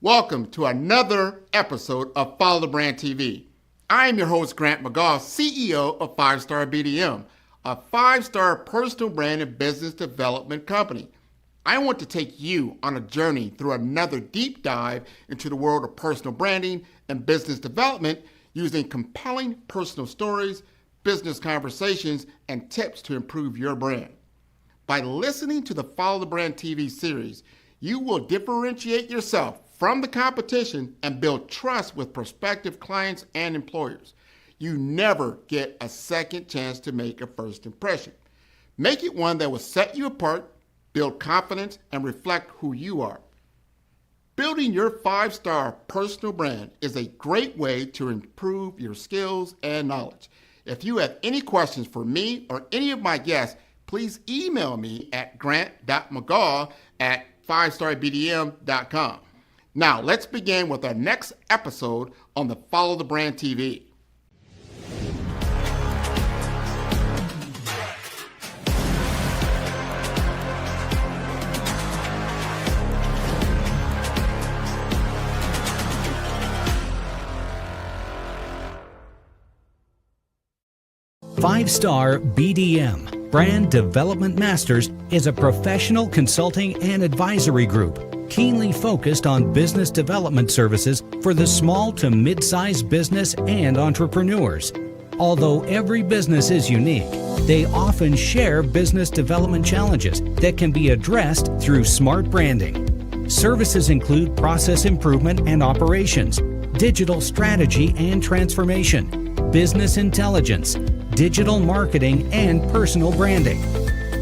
Welcome to another episode of Follow the Brand TV. I am your host, Grant McGaugh, CEO of 5-Star BDM, a 5-star personal brand and business development company. I want to take you on a journey through another deep dive into the world of personal branding and business development using compelling personal stories, business conversations, and tips to improve your brand. By listening to the Follow the Brand TV series, you will differentiate yourself from the competition and build trust with prospective clients and employers. You never get a second chance to make a first impression. Make it one that will set you apart, build confidence, and reflect who you are. Building your 5-star personal brand is a great way to improve your skills and knowledge. If you have any questions for me or any of my guests, please email me at grant.mcgaugh@5starbdm.com. Now, let's begin with our next episode on the Follow the Brand TV. Five-Star BDM, Brand Development Masters, is a professional consulting and advisory group keenly focused on business development services for the small to mid-sized business and entrepreneurs. Although every business is unique, they often share business development challenges that can be addressed through smart branding. Services include process improvement and operations, digital strategy and transformation, business intelligence, digital marketing, and personal branding.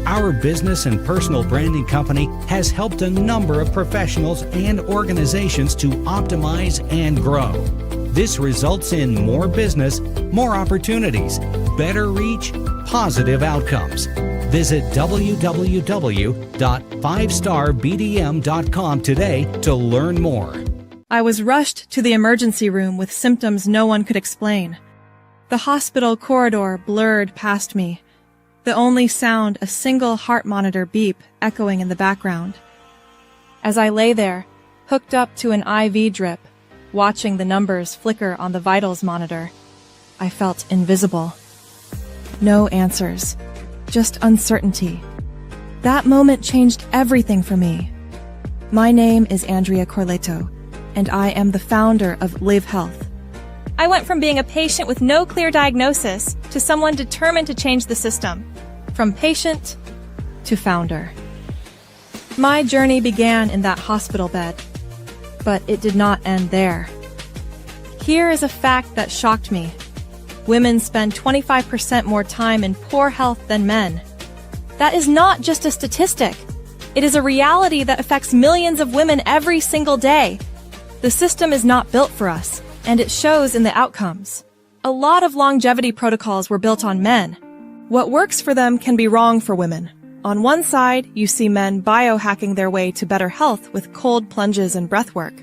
Our business and personal branding company has helped a number of professionals and organizations to optimize and grow. This results in more business, more opportunities, better reach, positive outcomes. Visit www.5starbdm.com today to learn more. I was rushed to the emergency room with symptoms no one could explain. The hospital corridor blurred past me, the only sound a single heart monitor beep echoing in the background. As I lay there, hooked up to an IV drip, watching the numbers flicker on the vitals monitor, I felt invisible. No answers, just uncertainty. That moment changed everything for me. My name is Andrea Corleto, and I am the founder of Lyv Health. I went from being a patient with no clear diagnosis to someone determined to change the system. From patient to founder. My journey began in that hospital bed, but it did not end there. Here is a fact that shocked me. Women spend 25% more time in poor health than men. That is not just a statistic. It is a reality that affects millions of women every single day. The system is not built for us, and it shows in the outcomes. A lot of longevity protocols were built on men. What works for them can be wrong for women. On one side, you see men biohacking their way to better health with cold plunges and breathwork.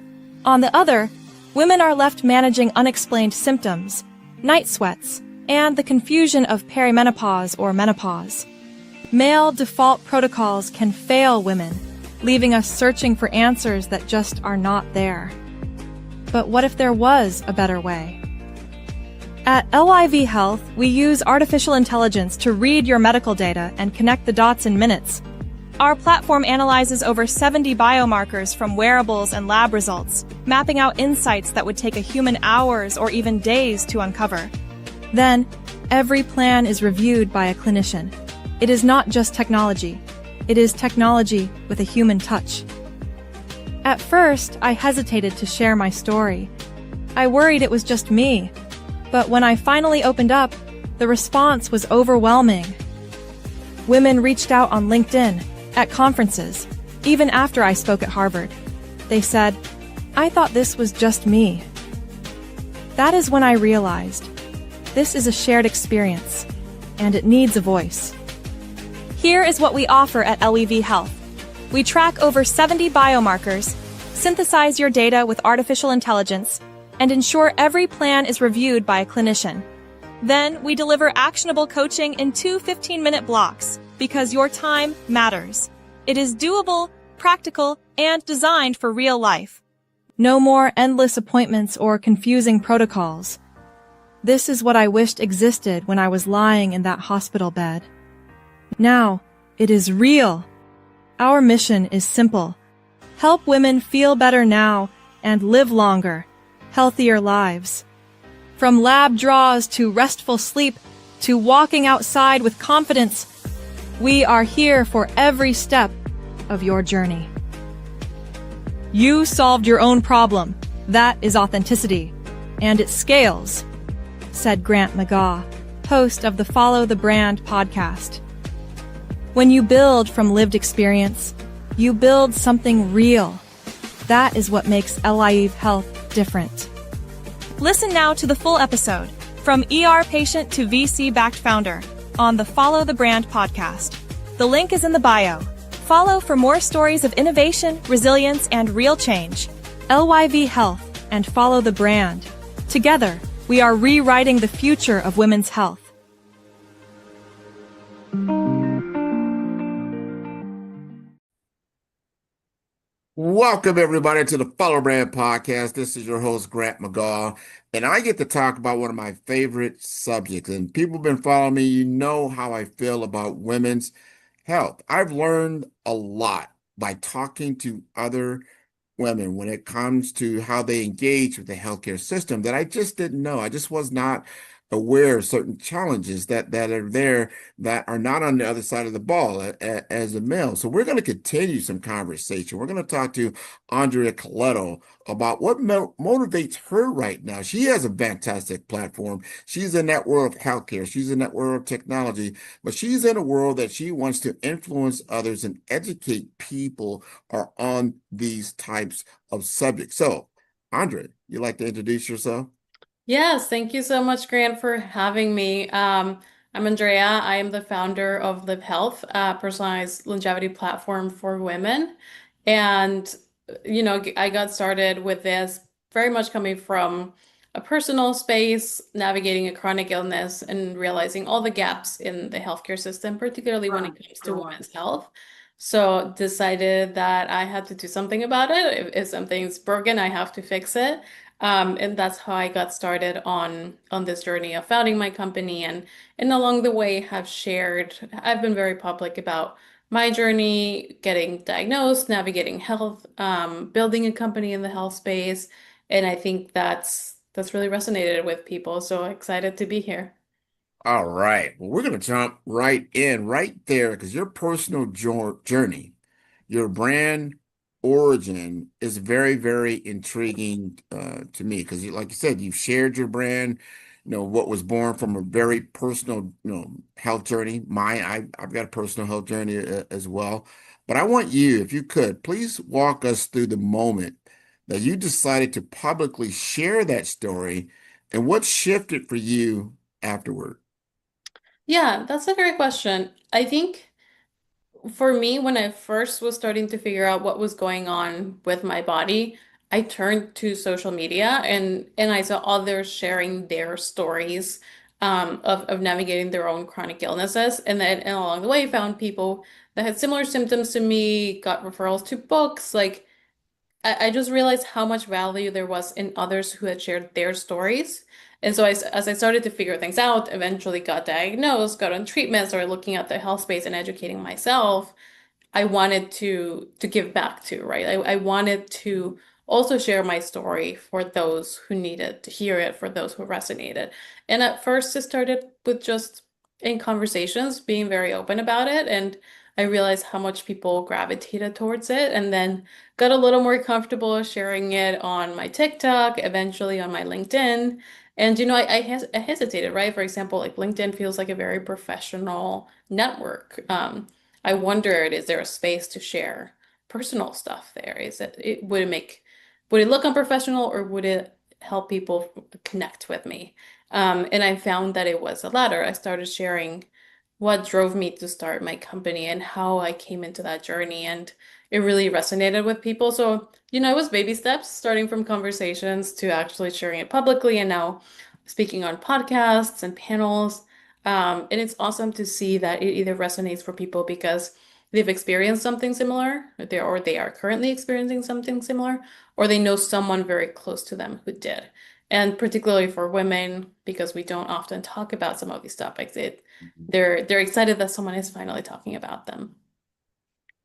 On the other, women are left managing unexplained symptoms, night sweats, and the confusion of perimenopause or menopause. Male default protocols can fail women, leaving us searching for answers that just are not there. But what if there was a better way? At Lyv Health, we use artificial intelligence to read your medical data and connect the dots in minutes. Our platform analyzes over 70 biomarkers from wearables and lab results, mapping out insights that would take a human hours or even days to uncover. Then, every plan is reviewed by a clinician. It is not just technology. It is technology with a human touch. At first, I hesitated to share my story. I worried it was just me. But when I finally opened up, the response was overwhelming. Women reached out on LinkedIn, at conferences, even after I spoke at Harvard. They said, "I thought this was just me." That is when I realized, this is a shared experience, and it needs a voice. Here is what we offer at Lyv Health. We track over 70 biomarkers, synthesize your data with artificial intelligence, and ensure every plan is reviewed by a clinician. Then we deliver actionable coaching in 2 15-minute blocks because your time matters. It is doable, practical, and designed for real life. No more endless appointments or confusing protocols. This is what I wished existed when I was lying in that hospital bed. Now, it is real. Our mission is simple. Help women feel better now and live longer, healthier lives. From lab draws to restful sleep to walking outside with confidence, we are here for every step of your journey. You solved your own problem. That is authenticity. And it scales, said Grant McGaugh, host of the Follow the Brand podcast. When you build from lived experience, you build something real. That is what makes Lyv Health different. Listen now to the full episode, from ER patient to VC-backed founder, on the Follow the Brand podcast. The link is in the bio. Follow for more stories of innovation, resilience, and real change. Lyv Health and Follow the Brand. Together, we are rewriting the future of women's health. Welcome, everybody, to the Follow Brand Podcast. This is your host, Grant McGaugh, and I get to talk about one of my favorite subjects. And people have been following me. You know how I feel about women's health. I've learned a lot by talking to other women when it comes to how they engage with the healthcare system that I just didn't know. I just was not aware of certain challenges that are there that are not on the other side of the ball as a male. So we're going to continue some conversation. We're going to talk to Andrea Corleto about what motivates her right now. She has a fantastic platform. She's in that world of healthcare. She's in that world of technology, but she's in a world that she wants to influence others and educate people on these types of subjects. So, Andrea, you'd like to introduce yourself? Yes, thank you so much, Grant, for having me. I'm Andrea. I am the founder of Lyv Health, a personalized longevity platform for women. And, I got started with this very much coming from a personal space, navigating a chronic illness and realizing all the gaps in the healthcare system, particularly when it comes to women's health. So decided that I had to do something about it. If something's broken, I have to fix it. And that's how I got started on this journey of founding my company, and along the way I've been very public about my journey, getting diagnosed, navigating health, building a company in the health space, and I think that's really resonated with people. So excited to be here. All right. Well, we're going to jump right in right there because your personal journey, your brand origin is very, very intriguing to me because, like you said, you've shared your brand, what was born from a very personal, health journey. I've got a personal health journey as well. But I want you, if you could, please walk us through the moment that you decided to publicly share that story and what shifted for you afterward. Yeah, that's a great question. I think for me, when I first was starting to figure out what was going on with my body, I turned to social media, and I saw others sharing their stories of navigating their own chronic illnesses. And along the way, found people that had similar symptoms to me, got referrals to books. Like I just realized how much value there was in others who had shared their stories. And so as I started to figure things out, eventually got diagnosed, got on treatment, started looking at the health space and educating myself. I wanted to give back to, right? I wanted to also share my story for those who needed to hear it, for those who resonated. And at first, it started with just in conversations, being very open about it. And I realized how much people gravitated towards it, and then got a little more comfortable sharing it on my TikTok, eventually on my LinkedIn. And I hesitated, right? For example, like LinkedIn feels like a very professional network. I wondered, is there a space to share personal stuff there? Would it look unprofessional, or would it help people connect with me? And I found that it was the latter. I started sharing what drove me to start my company and how I came into that journey, and it really resonated with people. So, it was baby steps, starting from conversations to actually sharing it publicly, and now speaking on podcasts and panels. And it's awesome to see that it either resonates for people because they've experienced something similar, or they are currently experiencing something similar, or they know someone very close to them who did. And particularly for women, because we don't often talk about some of these topics, they're excited that someone is finally talking about them.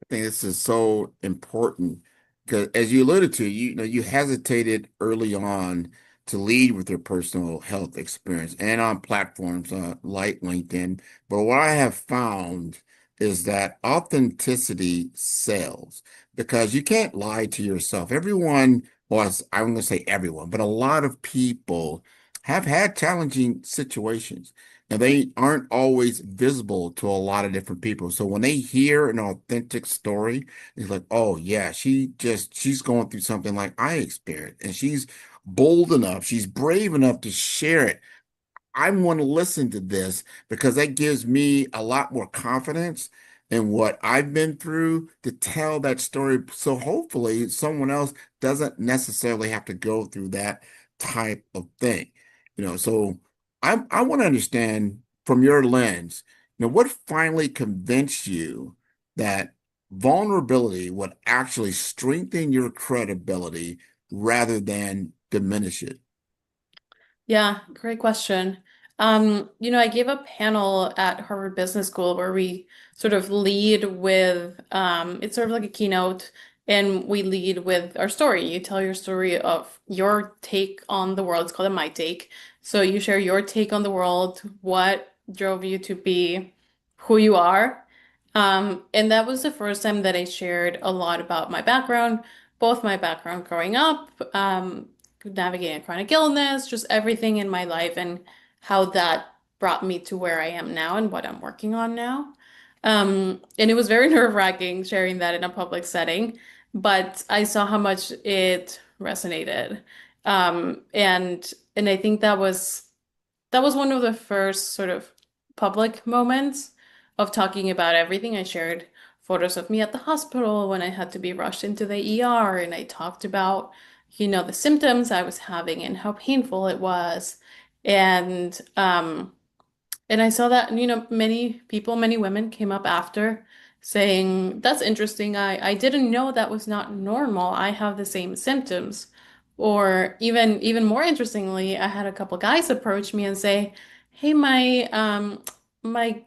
I think this is so important because, as you alluded to, you hesitated early on to lead with your personal health experience and on platforms like LinkedIn. But what I have found is that authenticity sells because you can't lie to yourself. Everyone was, I'm going to say everyone, but a lot of people have had challenging situations. And they aren't always visible to a lot of different people. So when they hear an authentic story, it's like, oh yeah, she's going through something like I experienced, and she's bold enough, she's brave enough to share it. I want to listen to this because that gives me a lot more confidence in what I've been through to tell that story. So hopefully someone else doesn't necessarily have to go through that type of thing. So I want to understand from your lens, what finally convinced you that vulnerability would actually strengthen your credibility rather than diminish it? Yeah, great question. I gave a panel at Harvard Business School where we sort of lead with, it's sort of like a keynote, and we lead with our story. You tell your story of your take on the world. It's called a My Take. So you share your take on the world, what drove you to be who you are. And that was the first time that I shared a lot about my background, both my background growing up, navigating chronic illness, just everything in my life and how that brought me to where I am now and what I'm working on now. And it was very nerve-wracking sharing that in a public setting, but I saw how much it resonated. And I think that was one of the first sort of public moments of talking about everything. I shared photos of me at the hospital when I had to be rushed into the ER, and I talked about, the symptoms I was having and how painful it was. And and I saw that, many people, many women came up after saying, "That's interesting. I didn't know that was not normal. I have the same symptoms." Or even more interestingly, I had a couple guys approach me and say, "Hey, my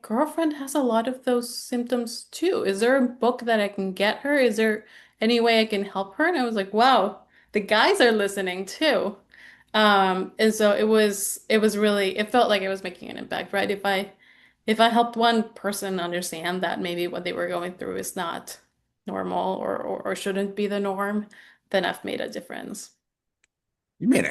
girlfriend has a lot of those symptoms too. Is there a book that I can get her? Is there any way I can help her?" And I was like, "Wow, the guys are listening too." And so it was really, it felt like it was making an impact, right? If I helped one person understand that maybe what they were going through is not normal or shouldn't be the norm, then I've made a difference. You made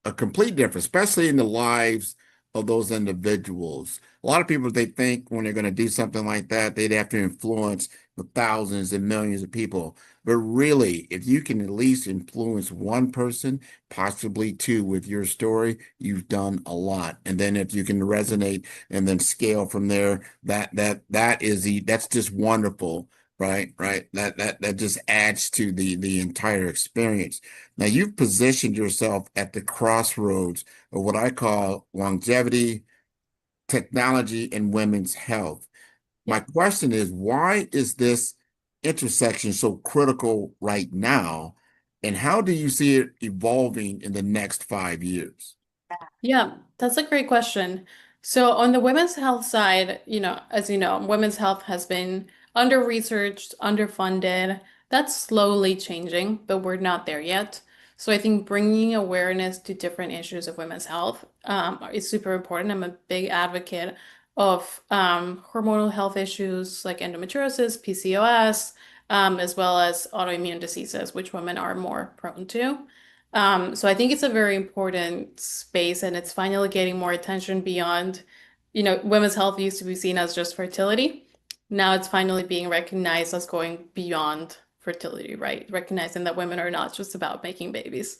a complete difference, especially in the lives of those individuals. A lot of people, they think when they're going to do something like that, they'd have to influence the thousands and millions of people. But really, if you can at least influence one person, possibly two with your story, you've done a lot. And then if you can resonate and then scale from there, that's just wonderful. Right. That just adds to the entire experience. Now, you've positioned yourself at the crossroads of what I call longevity, technology, and women's health. Yeah. My question is, why is this intersection so critical right now? And how do you see it evolving in the next 5 years? Yeah, that's a great question. So on the women's health side, as you know, women's health has been under-researched, underfunded. That's slowly changing, but we're not there yet. So I think bringing awareness to different issues of women's health is super important. I'm a big advocate of hormonal health issues like endometriosis, PCOS, as well as autoimmune diseases, which women are more prone to. So I think it's a very important space, and it's finally getting more attention beyond, women's health used to be seen as just fertility. Now it's finally being recognized as going beyond fertility, right? Recognizing that women are not just about making babies.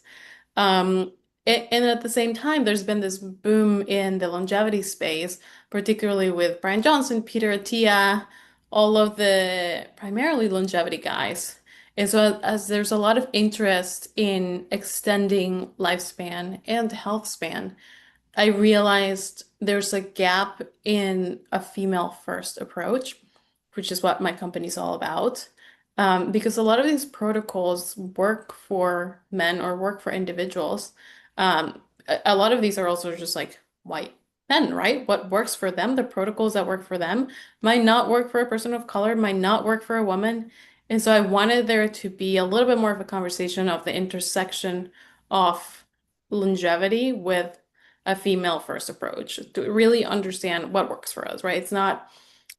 Um, and at the same time, there's been this boom in the longevity space, particularly with Brian Johnson, Peter Attia, all of the primarily longevity guys. And so, as there's a lot of interest in extending lifespan and health span, I realized there's a gap in a female first approach which is what my company's all about. Because a lot of these protocols work for men or work for individuals. A lot of these are also just like white men, right? What works for them, the protocols that work for them, might not work for a person of color, might not work for a woman. And so I wanted there to be a little bit more of a conversation of the intersection of longevity with a female first approach to really understand what works for us, right? It's not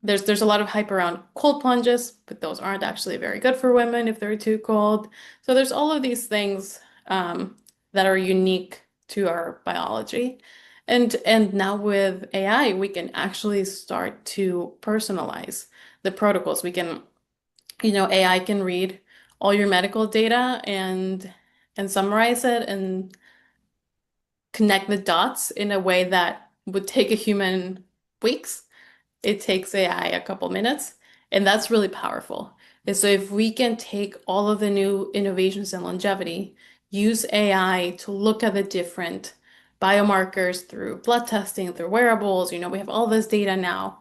there's a lot of hype around cold plunges, but those aren't actually very good for women if they're too cold. So there's all of these things that are unique to our biology. And now with AI, we can actually start to personalize the protocols. We can, AI can read all your medical data and summarize it and connect the dots in a way that would take a human weeks. It takes AI a couple minutes, and that's really powerful. And so if we can take all of the new innovations in longevity, use AI to look at the different biomarkers through blood testing, through wearables, we have all this data now,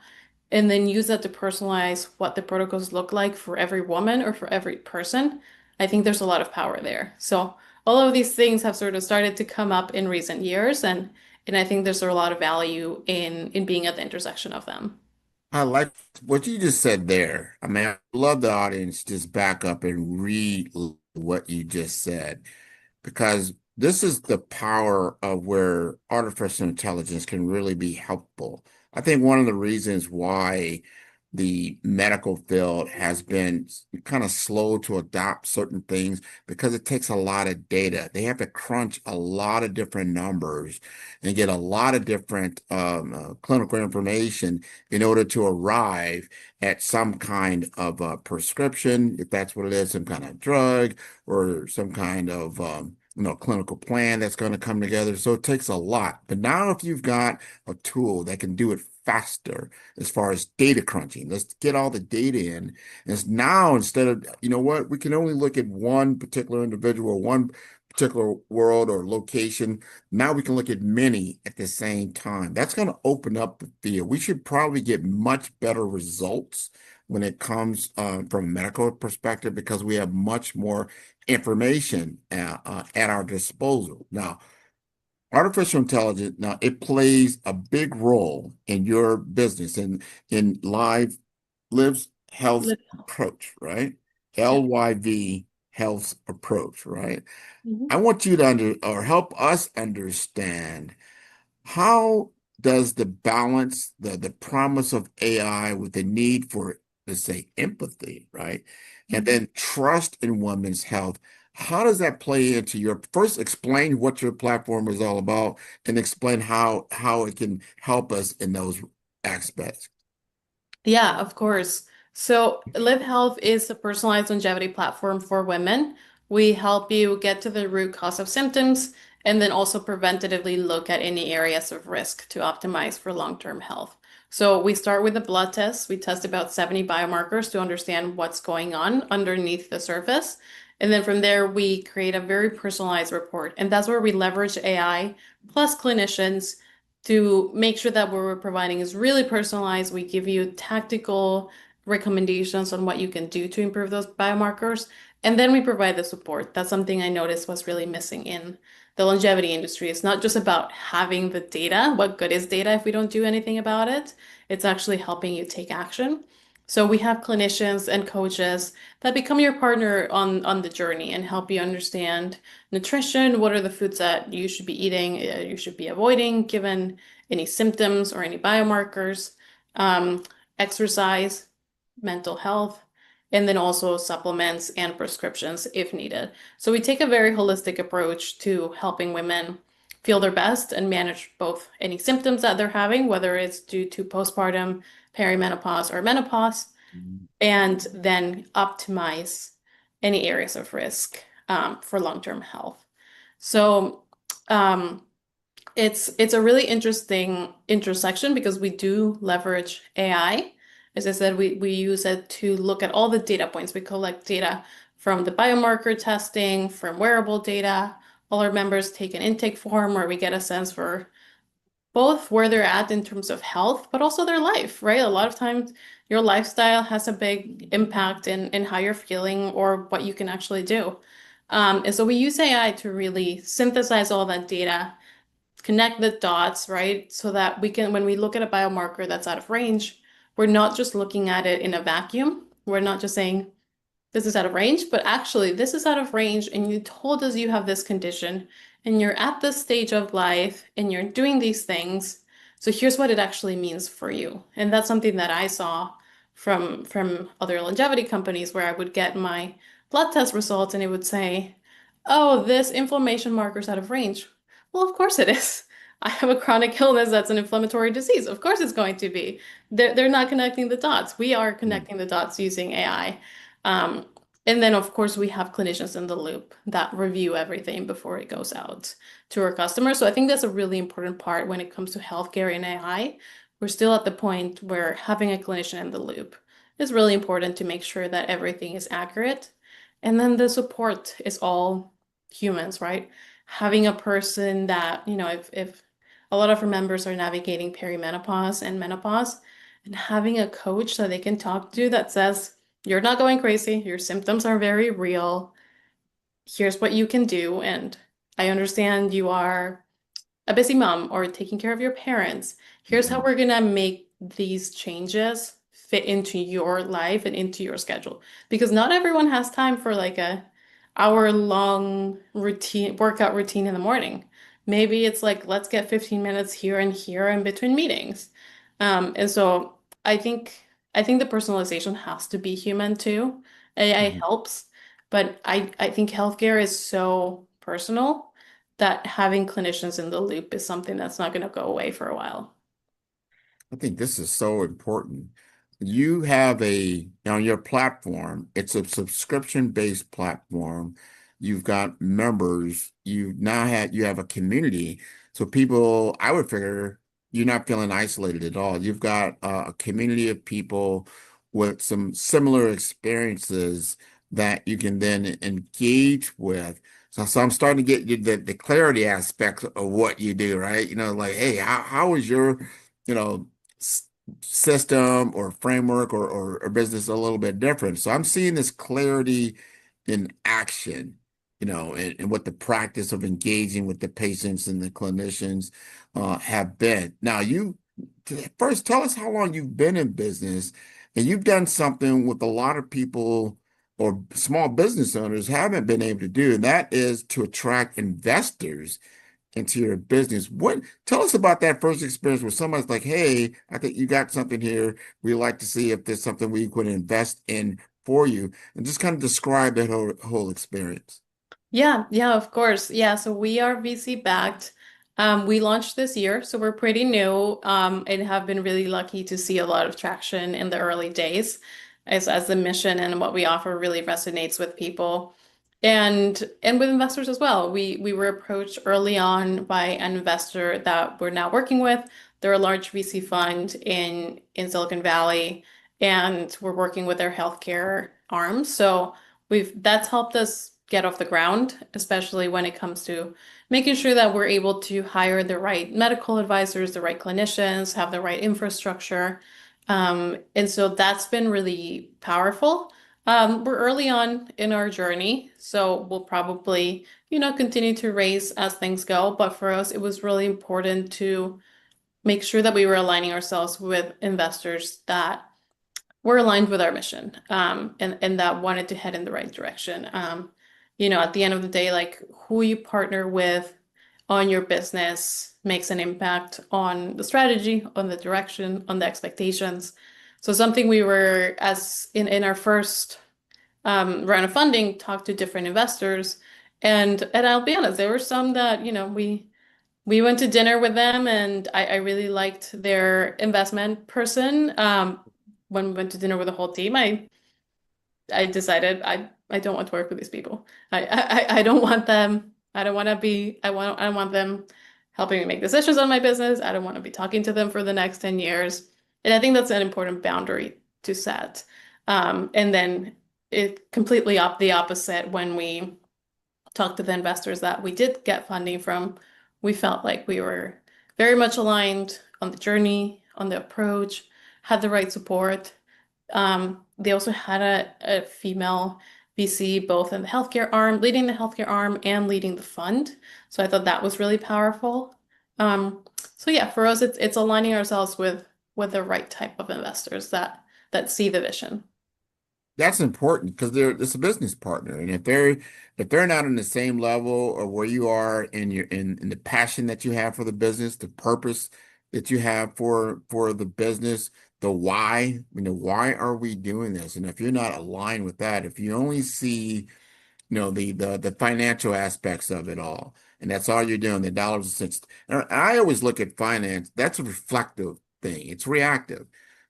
and then use that to personalize what the protocols look like for every woman or for every person, I think there's a lot of power there. So all of these things have sort of started to come up in recent years, and I think there's a lot of value in being at the intersection of them. I like what you just said there. I mean, I love the audience just back up and read what you just said, because this is the power of where artificial intelligence can really be helpful. I think one of the reasons why the medical field has been kind of slow to adopt certain things because it takes a lot of data. They have to crunch a lot of different numbers and get a lot of different clinical information in order to arrive at some kind of prescription, if that's what it is, some kind of drug or some kind of clinical plan that's going to come together. So it takes a lot. But now if you've got a tool that can do it faster as far as data crunching, let's get all the data in. And it's now instead of, we can only look at one particular individual, one particular world or location. Now we can look at many at the same time. That's going to open up the field. We should probably get much better results when it comes from a medical perspective because we have much more information at our disposal. Now, artificial intelligence, now it plays a big role in your business and in Lyv's Health Live- approach, right? Yeah. LYV Health approach, right? Mhm. I want you to help us understand how does the balance, the promise of AI with the need for, let's say, empathy, right? And Mhm. then trust in women's health. How does that play into your first explain what your platform is all about and explain how it can help us in those aspects? Yeah, of course. So, Lyv Health is a personalized longevity platform for women. We help you get to the root cause of symptoms and then also preventatively look at any areas of risk to optimize for long-term health. So, we start with a blood test. We test about 70 biomarkers to understand what's going on underneath the surface. And then from there, we create a very personalized report. And that's where we leverage AI plus clinicians to make sure that what we're providing is really personalized. We give you tactical recommendations on what you can do to improve those biomarkers. And then we provide the support. That's something I noticed was really missing in the longevity industry. It's not just about having the data. What good is data if we don't do anything about it? It's actually helping you take action. So we have clinicians and coaches that become your partner on the journey and help you understand nutrition. What are the foods that you should be eating, you should be avoiding, given any symptoms or any biomarkers, um, exercise, mental health, and then also supplements and prescriptions if needed. So we take a very holistic approach to helping women feel their best and manage both any symptoms that they're having, whether it's due to postpartum, perimenopause, or menopause, and then optimize any areas of risk for long-term health. So um, it's a really interesting intersection because we do leverage AI. As I said, we use it to look at all the data points. We collect data from the biomarker testing, from wearable data. All our members take an intake form where we get a sense for both where they're at in terms of health, but also their life, right? A lot of times your lifestyle has a big impact in how you're feeling or what you can actually do. And so we use AI to really synthesize all that data, connect the dots, right? So that we can, when we look at a biomarker that's out of range, we're not just looking at it in a vacuum. We're not just saying, this is out of range, but actually this is out of range and you told us you have this condition and you're at this stage of life and you're doing these things. So here's what it actually means for you. And that's something that I saw from other longevity companies where I would get my blood test results and it would say, oh, this inflammation marker is out of range. Well, of course it is. I have a chronic illness that's an inflammatory disease. Of course it's going to be. They're not connecting the dots. We are connecting the dots using AI. Um, and then, of course, we have clinicians in the loop that review everything before it goes out to our customers. So I think that's a really important part when it comes to healthcare and AI. We're still at the point where having a clinician in the loop is really important to make sure that everything is accurate. And then the support is all humans, right? Having a person that, if a lot of our members are navigating perimenopause and menopause, and having a coach that they can talk to that says, you're not going crazy. Your symptoms are very real. Here's what you can do. And I understand you are a busy mom or taking care of your parents. Here's how we're gonna make these changes fit into your life and into your schedule. Because not everyone has time for like a hour-long workout routine in the morning. Maybe it's like, let's get 15 minutes here and here in between meetings. And so I think the personalization has to be human too. AI Mhm. helps, but I think healthcare is so personal that having clinicians in the loop is something that's not going to go away for a while. I think this is so important. You have on your platform, it's a subscription-based platform. You've got members. You have a community. So people, I would figure you're not feeling isolated at all. You've got a community of people with some similar experiences that you can then engage with. So I'm starting to get the clarity aspects of what you do, right? Like, hey, how is your, you know, system or framework or business a little bit different. So I'm seeing this clarity in action, and what the practice of engaging with the patients and the clinicians have been. Now, first tell us how long you've been in business, and you've done something with a lot of people or small business owners haven't been able to do, and that is to attract investors into your business. Tell us about that first experience where somebody's like, hey, I think you got something here. We'd like to see if there's something we could invest in for you, and just kind of describe that whole experience. Yeah, of course. Yeah, so we are VC backed. We launched this year, so we're pretty new, and have been really lucky to see a lot of traction in the early days as the mission and what we offer really resonates with people and with investors as well. We were approached early on by an investor that we're now working with. They're a large VC fund in Silicon Valley, and we're working with their healthcare arm. So that's helped us get off the ground, especially when it comes to making sure that we're able to hire the right medical advisors, the right clinicians, have the right infrastructure. And so that's been really powerful. We're early on in our journey, so we'll probably, continue to raise as things go. But for us, it was really important to make sure that we were aligning ourselves with investors that were aligned with our mission, and that wanted to head in the right direction. At the end of the day, like who you partner with on your business makes an impact on the strategy, on the direction, on the expectations. So something we were as in our first round of funding, talked to different investors, and I'll be honest, there were some that we went to dinner with them, and I really liked their investment person. When we went to dinner with the whole team, I decided I don't want to work with these people. I don't want them. I don't want to be. I don't want them helping me make decisions on my business. I don't want to be talking to them for the next 10 years. And I think that's an important boundary to set. And then it completely the opposite when we talked to the investors that we did get funding from. We felt like we were very much aligned on the journey, on the approach, had the right support. They also had a female VC both in the healthcare arm, leading the healthcare arm and leading the fund. So I thought that was really powerful. So yeah, for us, it's aligning ourselves with the right type of investors that see the vision. That's important because it's a business partner, and if they're not on the same level or where you are in in the passion that you have for the business, the purpose that you have for the business, the why, why are we doing this? And if you're not aligned with that, if you only see the financial aspects of it all, and that's all you're doing, the dollars and cents. And I always look at finance, that's a reflective thing. It's reactive.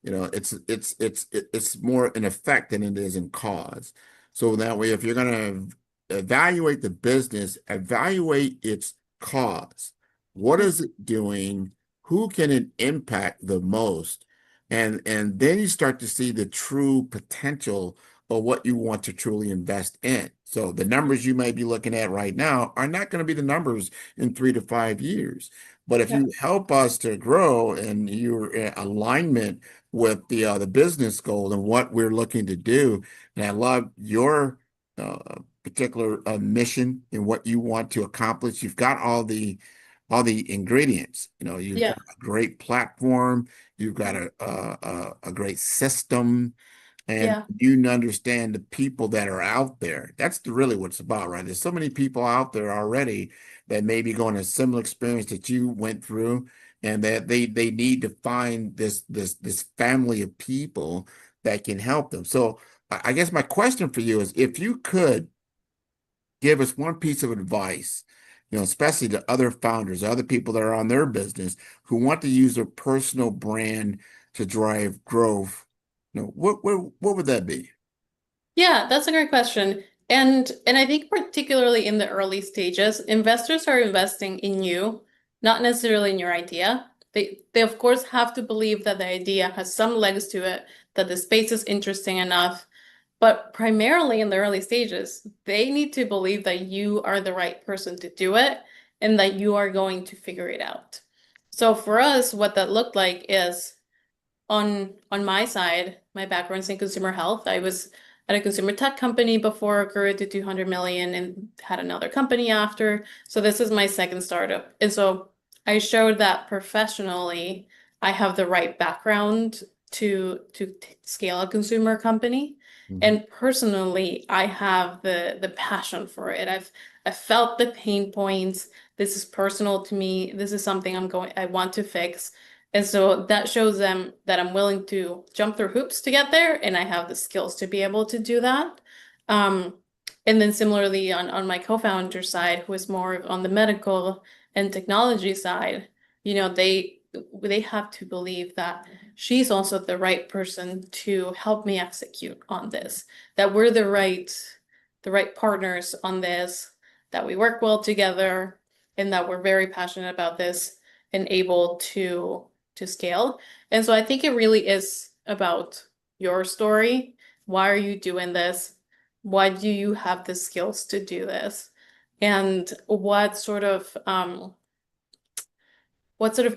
It's more an effect than it is in cause. So that way, if you're going to evaluate the business, evaluate its cause. What is it doing? Who can it impact the most? And then you start to see the true potential or what you want to truly invest in. So the numbers you may be looking at right now are not going to be the numbers in 3 to 5 years. But if Yeah. you help us to grow and your alignment with the business goal and what we're looking to do, and I love your particular mission and what you want to accomplish. You've got all the ingredients. You've Yeah. got a great platform, you've got a great system, and Yeah. you understand the people that are out there. That's really what it's about, right? There's so many people out there already that may be going a similar experience that you went through, and that they need to find this family of people that can help them. So I guess my question for you is, if you could give us one piece of advice, especially to other founders, other people that are on their business who want to use their personal brand to drive growth, what would that be? Yeah, that's a great question. And I think particularly in the early stages, investors are investing in you, not necessarily in your idea. They of course have to believe that the idea has some legs to it, that the space is interesting enough. But primarily in the early stages, they need to believe that you are the right person to do it and that you are going to figure it out. So for us, what that looked like is on my side, my background's in consumer health. I was at a consumer tech company before, grew to 200 million and had another company after. So this is my second startup. And so I showed that professionally, I have the right background to scale a consumer company. Mhm. And personally, I have the passion for it. I've felt the pain points. This is personal to me. This is something I want to fix. And so that shows them that I'm willing to jump through hoops to get there, and I have the skills to be able to do that. Um, and then similarly on my co-founder side, who is more on the medical and technology side, they have to believe that she's also the right person to help me execute on this, that we're the right partners on this, that we work well together, and that we're very passionate about this and able to scale. And so I think it really is about your story. Why are you doing this? Why do you have the skills to do this? And what sort of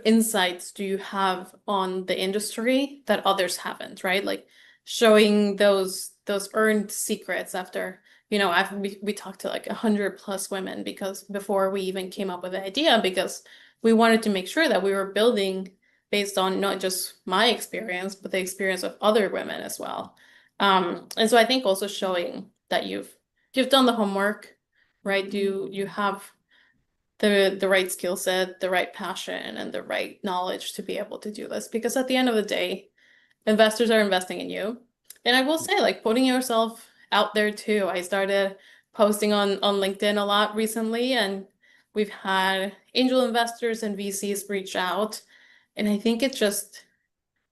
insights do you have on the industry that others haven't, right? Like showing those earned secrets after, we talked to like 100+ women because before we even came up with the idea, because we wanted to make sure that we were building based on not just my experience, but the experience of other women as well. And so I think also showing that you've done the homework, right? You have the right skill set, the right passion, and the right knowledge to be able to do this. Because at the end of the day, investors are investing in you. And I will say, like, putting yourself out there too. I started posting on LinkedIn a lot recently, and we've had angel investors and VCs reach out. And I think it's just,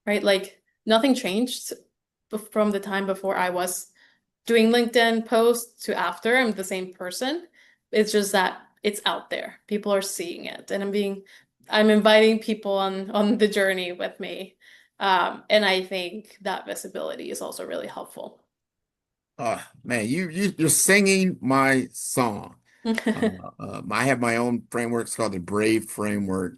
right, like nothing changed from the time before I was doing LinkedIn posts to after. I'm the same person. It's just that it's out there. People are seeing it, and I'm inviting people on the journey with me. And I think that visibility is also really helpful. Man, you're singing my song. I have my own framework. It's called the Brave Framework.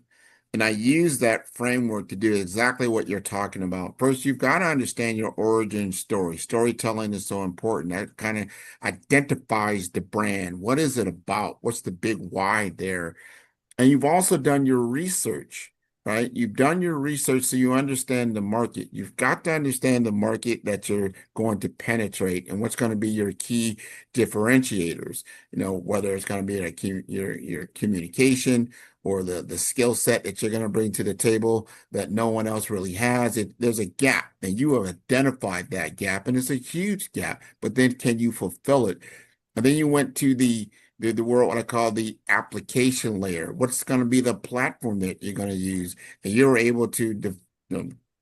And I use that framework to do exactly what you're talking about. First, you've got to understand your origin story. Storytelling is so important. That kind of identifies the brand. What is it about? What's the big why there? And you've also done your research, right? You've done your research so you understand the market. You've got to understand the market that you're going to penetrate and what's going to be your key differentiators. Whether it's going to be like your communication or the skill set that you're going to bring to the table that no one else really has. There's a gap, and you have identified that gap, and it's a huge gap. But then can you fulfill it? And then you went to the world, what I call the application layer. What's going to be the platform that you're going to use? And you're able to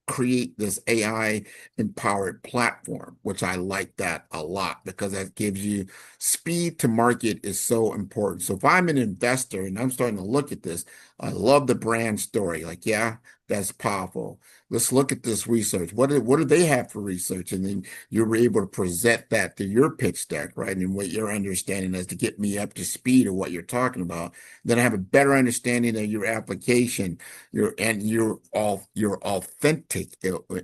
create this AI empowered platform, which I like that a lot because that gives you speed to market is so important. So if I'm an investor and I'm starting to look at this, I love the brand story. Like, yeah, that's powerful. Let's look at this research. What do they have for research? And then you're able to present that to your pitch deck, right? And what your understanding is to get me up to speed of what you're talking about. Then I have a better understanding of your application, you're authentic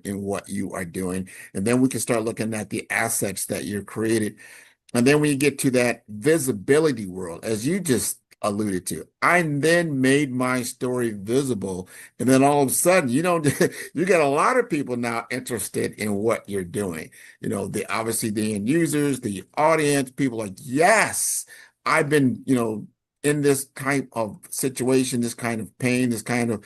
in what you are doing. And then we can start looking at the assets that you're created. And then when you get to that visibility world, as you just alluded to, I then made my story visible. And then all of a sudden, you get a lot of people now interested in what you're doing. Obviously the end users, the audience, people like, yes, I've been, in this type of situation, this kind of pain, this kind of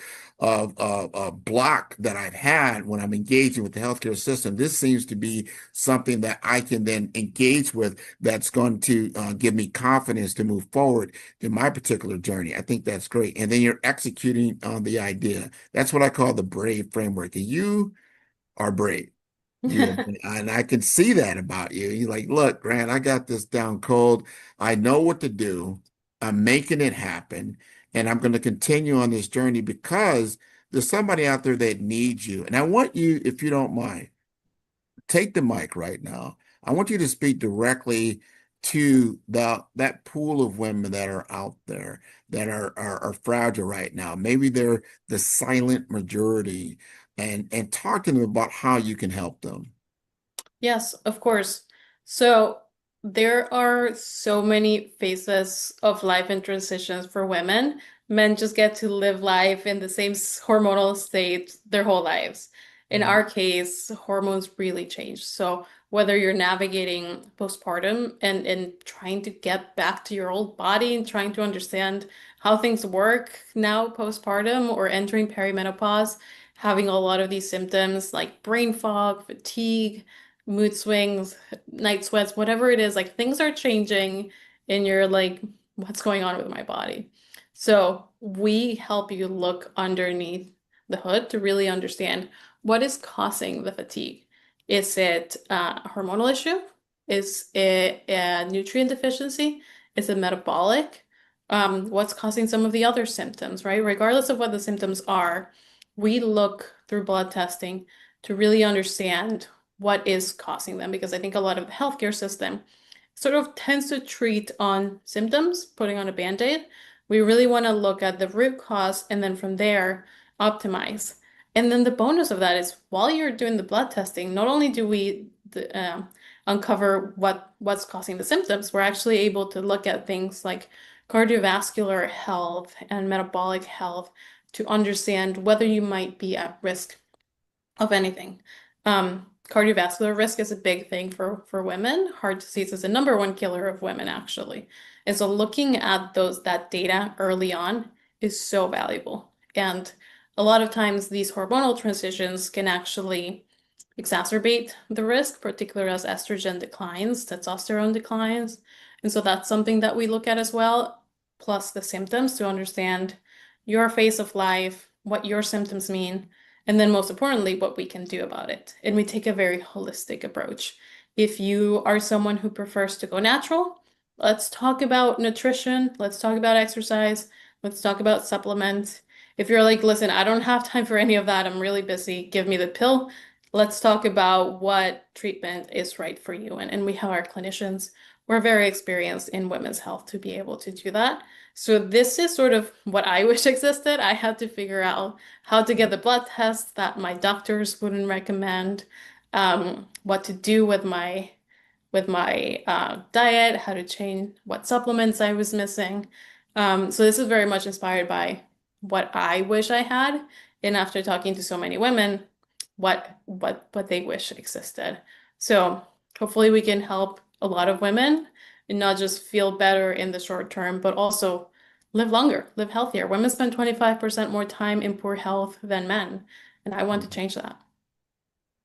block that I've had when I'm engaging with the healthcare system. This seems to be something that I can then engage with that's going to give me confidence to move forward in my particular journey. I think that's great. And then you're executing on the idea. That's what I call the brave framework. And you are brave. And I can see that about you. You're like, look, Grant, I got this down cold. I know what to do. I'm making it happen. And I'm going to continue on this journey because there's somebody out there that needs you. And I want you, if you don't mind, take the mic right now. I want you to speak directly to that pool of women that are out there that are fragile right now. Maybe they're the silent majority, and talk to them about how you can help them. Yes, of course. So there are so many phases of life and transitions for women. Men just get to live life in the same hormonal state their whole lives. In our case, hormones really change. So whether you're navigating postpartum and trying to get back to your old body and trying to understand how things work now postpartum or entering perimenopause, having a lot of these symptoms like brain fog, fatigue, mood swings, night sweats, whatever it is, like things are changing and you're like, what's going on with my body? So we help you look underneath the hood to really understand what is causing the fatigue. Is it a hormonal issue? Is it a nutrient deficiency? Is it metabolic? What's causing some of the other symptoms, right? Regardless of what the symptoms are, we look through blood testing to really understand what is causing them, because I think a lot of the healthcare system sort of tends to treat on symptoms, putting on a Band-Aid. We really want to look at the root cause and then from there optimize. And then the bonus of that is while you're doing the blood testing, not only do we uncover what's causing the symptoms, we're actually able to look at things like cardiovascular health and metabolic health to understand whether you might be at risk of anything. Cardiovascular risk is a big thing for women. Heart disease is the #1 killer of women, actually. And so looking at that data early on is so valuable. And a lot of times these hormonal transitions can actually exacerbate the risk, particularly as estrogen declines, testosterone declines. And so that's something that we look at as well, plus the symptoms to understand your phase of life, what your symptoms mean, and then most importantly, what we can do about it. And we take a very holistic approach. If you are someone who prefers to go natural, let's talk about nutrition, let's talk about exercise, let's talk about supplements. If you're like, listen, I don't have time for any of that, I'm really busy, give me the pill. Let's talk about what treatment is right for you. And we have our clinicians. We're very experienced in women's health to be able to do that. So this is sort of what I wish existed. I had to figure out how to get the blood tests that my doctors wouldn't recommend, what to do with my diet, how to change what supplements I was missing. So this is very much inspired by what I wish I had, and after talking to so many women, what they wish existed. So hopefully we can help a lot of women and not just feel better in the short term, but also live longer, live healthier. Women spend 25% more time in poor health than men, and I want to change that.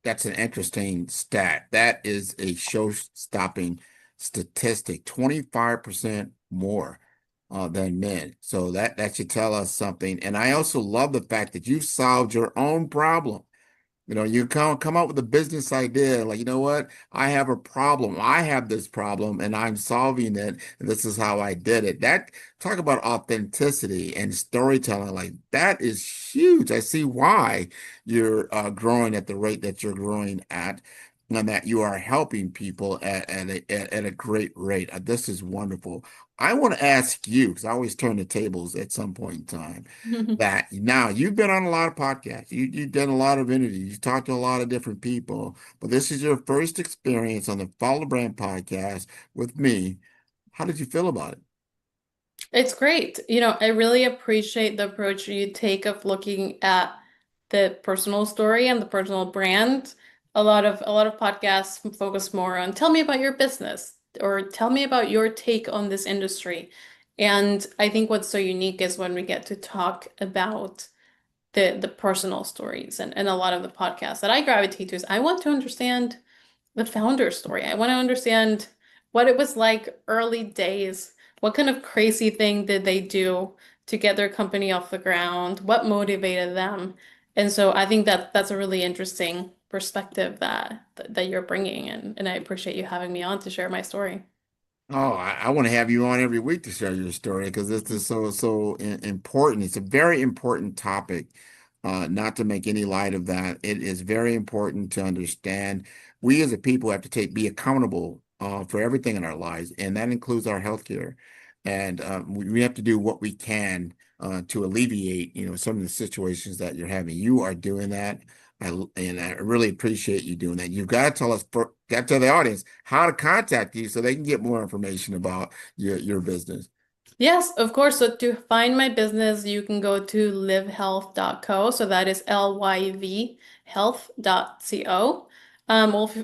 That's an interesting stat. That is a show-stopping statistic, 25% more than men. So that should tell us something. And I also love the fact that you've solved your own problem. You come up with a business idea, like, you know what? I have a problem. I have this problem and I'm solving it. And this is how I did it. Talk about authenticity and storytelling. Like, that is huge. I see why you're growing at the rate that you're growing at, and that you are helping people at a great rate. This is wonderful. I want to ask you, because I always turn the tables at some point in time, that now you've been on a lot of podcasts, you've done a lot of interviews, you've talked to a lot of different people, but this is your first experience on the Follow the Brand podcast with me. How did you feel about it? It's great. I really appreciate the approach you take of looking at the personal story and the personal brand. A lot of podcasts focus more on tell me about your business or tell me about your take on this industry. And I think what's so unique is when we get to talk about the personal stories, and a lot of the podcasts that I gravitate to is I want to understand the founder story. I want to understand what it was like early days. What kind of crazy thing did they do to get their company off the ground? What motivated them? And so I think that that's a really interesting perspective that you're bringing in, and I appreciate you having me on to share my story. Oh, I want to have you on every week to share your story, because this is so important. It's a very important topic. Not to make any light of that, it is very important to understand we as a people have to be accountable for everything in our lives, and that includes our healthcare. And we have to do what we can to alleviate, some of the situations that you're having. You are doing that. And I really appreciate you doing that. You've got to got to tell the audience how to contact you so they can get more information about your business. Yes, of course. So to find my business, you can go to lyvhealth.co. So that is Lyv health.co.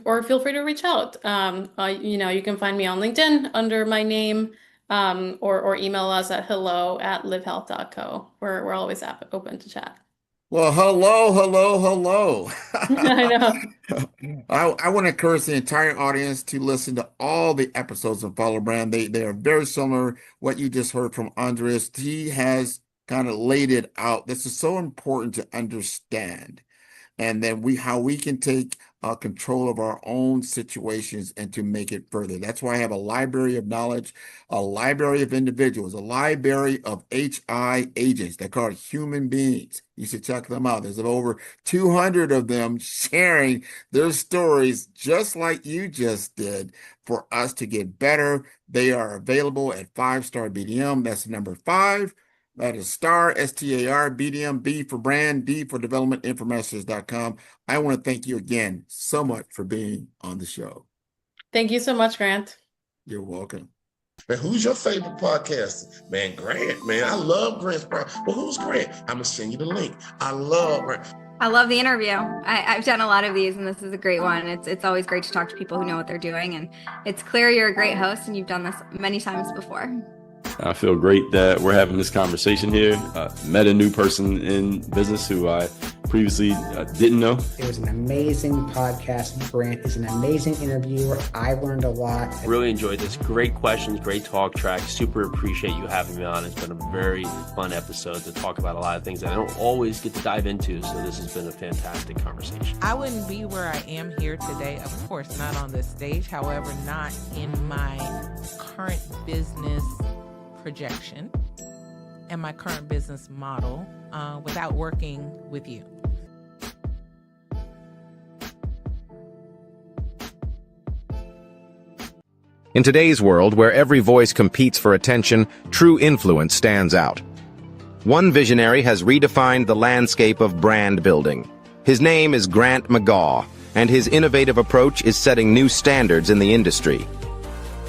Or feel free to reach out. You can find me on LinkedIn under my name, or email us at hello@lyvhealth.co. We're always open to chat. Well, hello. I know. I want to encourage the entire audience to listen to all the episodes of Follow Brand. They are very similar. What you just heard from Andres, he has kind of laid it out. This is so important to understand. And then how we can take control of our own situations and to make it further. That's why I have a library of knowledge, a library of individuals, a library of HI agents. They're called human beings. You should check them out. There's over 200 of them sharing their stories just like you just did for us to get better. They are available at 5-Star BDM. That's the number 5. That is star, STAR, BDM, B for brand, D for development, informations.com. I want to thank you again so much for being on the show. Thank you so much, Grant. You're welcome. Man, who's your favorite podcaster? Man, Grant, man. I love Grant's podcast. Well, who's Grant? I'm going to send you the link. I love Grant. I love the interview. I've done a lot of these, and this is a great one. It's always great to talk to people who know what they're doing, and it's clear you're a great host, and you've done this many times before. I feel great that we're having this conversation here. Met a new person in business who I previously didn't know. It was an amazing podcast. Grant is an amazing interviewer. I learned a lot. Really enjoyed this. Great questions, great talk track. Super appreciate you having me on. It's been a very fun episode to talk about a lot of things that I don't always get to dive into. So this has been a fantastic conversation. I wouldn't be where I am here today, of course, not on this stage. However, not in my current business projection and my current business model without working with you. In today's world, where every voice competes for attention, true influence stands out. One visionary has redefined the landscape of brand building. His name is Grant McGaw, and his innovative approach is setting new standards in the industry.